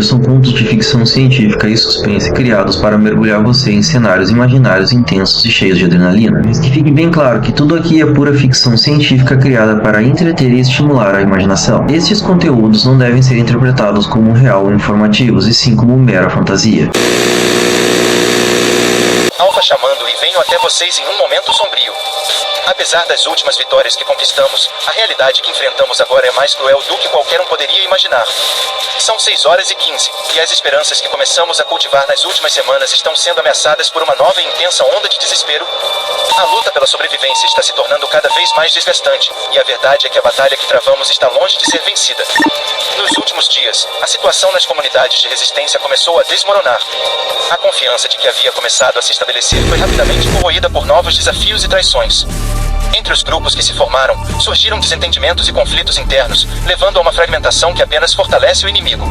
Desespero são contos de ficção científica e suspense criados para mergulhar você em cenários imaginários intensos e cheios de adrenalina. Mas que fique bem claro que tudo aqui é pura ficção científica criada para entreter e estimular a imaginação. Estes conteúdos não devem ser interpretados como real ou informativos, e sim como mera fantasia. Alpha chamando e venho até vocês em um momento sombrio. Apesar das últimas vitórias que conquistamos, a realidade que enfrentamos agora é mais cruel do que qualquer um poderia imaginar. São 6h15, e as esperanças que começamos a cultivar nas últimas semanas estão sendo ameaçadas por uma nova e intensa onda de desespero. A luta pela sobrevivência está se tornando cada vez mais desgastante, e a verdade é que a batalha que travamos está longe de ser vencida. Nos últimos dias, a situação nas comunidades de resistência começou a desmoronar. A confiança de que havia começado a se estabelecer foi rapidamente corroída por novos desafios e traições. Entre os grupos que se formaram, surgiram desentendimentos e conflitos internos, levando a uma fragmentação que apenas fortalece o inimigo.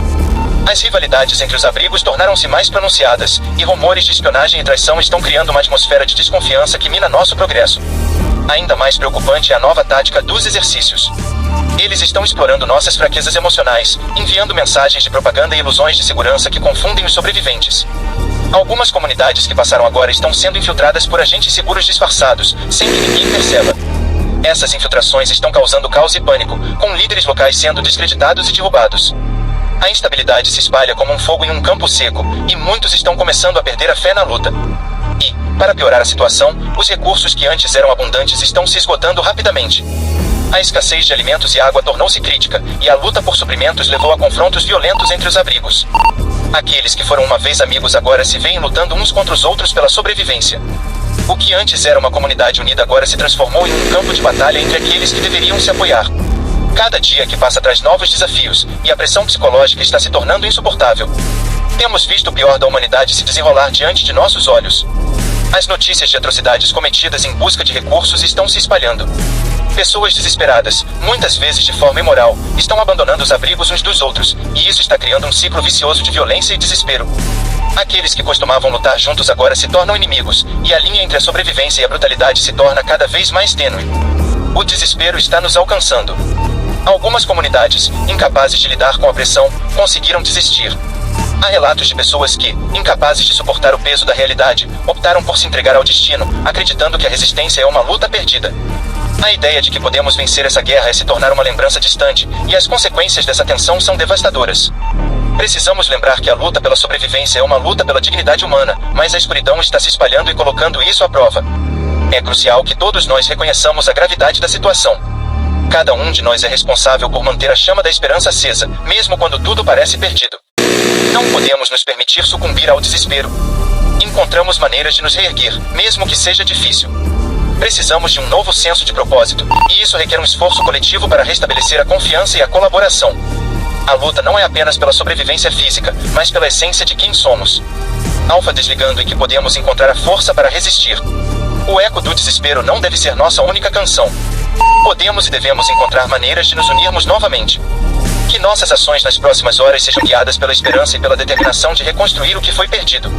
As rivalidades entre os abrigos tornaram-se mais pronunciadas, e rumores de espionagem e traição estão criando uma atmosfera de desconfiança que mina nosso progresso. Ainda mais preocupante é a nova tática dos exercícios. Eles estão explorando nossas fraquezas emocionais, enviando mensagens de propaganda e ilusões de segurança que confundem os sobreviventes. Algumas comunidades que passaram agora estão sendo infiltradas por agentes seguros disfarçados, sem que ninguém perceba. Essas infiltrações estão causando caos e pânico, com líderes locais sendo descreditados e derrubados. A instabilidade se espalha como um fogo em um campo seco, e muitos estão começando a perder a fé na luta. E, para piorar a situação, os recursos que antes eram abundantes estão se esgotando rapidamente. A escassez de alimentos e água tornou-se crítica, e a luta por suprimentos levou a confrontos violentos entre os abrigos. Aqueles que foram uma vez amigos agora se veem lutando uns contra os outros pela sobrevivência. O que antes era uma comunidade unida agora se transformou em um campo de batalha entre aqueles que deveriam se apoiar. Cada dia que passa traz novos desafios, e a pressão psicológica está se tornando insuportável. Temos visto o pior da humanidade se desenrolar diante de nossos olhos. As notícias de atrocidades cometidas em busca de recursos estão se espalhando. Pessoas desesperadas, muitas vezes de forma imoral, estão abandonando os abrigos uns dos outros, e isso está criando um ciclo vicioso de violência e desespero. Aqueles que costumavam lutar juntos agora se tornam inimigos, e a linha entre a sobrevivência e a brutalidade se torna cada vez mais tênue. O desespero está nos alcançando. Algumas comunidades, incapazes de lidar com a pressão, conseguiram desistir. Há relatos de pessoas que, incapazes de suportar o peso da realidade, optaram por se entregar ao destino, acreditando que a resistência é uma luta perdida. A ideia de que podemos vencer essa guerra é se tornar uma lembrança distante, e as consequências dessa tensão são devastadoras. Precisamos lembrar que a luta pela sobrevivência é uma luta pela dignidade humana, mas a escuridão está se espalhando e colocando isso à prova. É crucial que todos nós reconheçamos a gravidade da situação. Cada um de nós é responsável por manter a chama da esperança acesa, mesmo quando tudo parece perdido. Não podemos nos permitir sucumbir ao desespero. Encontramos maneiras de nos reerguer, mesmo que seja difícil. Precisamos de um novo senso de propósito, e isso requer um esforço coletivo para restabelecer a confiança e a colaboração. A luta não é apenas pela sobrevivência física, mas pela essência de quem somos. Alpha desligando em que podemos encontrar a força para resistir. O eco do desespero não deve ser nossa única canção. Podemos e devemos encontrar maneiras de nos unirmos novamente. Que nossas ações nas próximas horas sejam guiadas pela esperança e pela determinação de reconstruir o que foi perdido.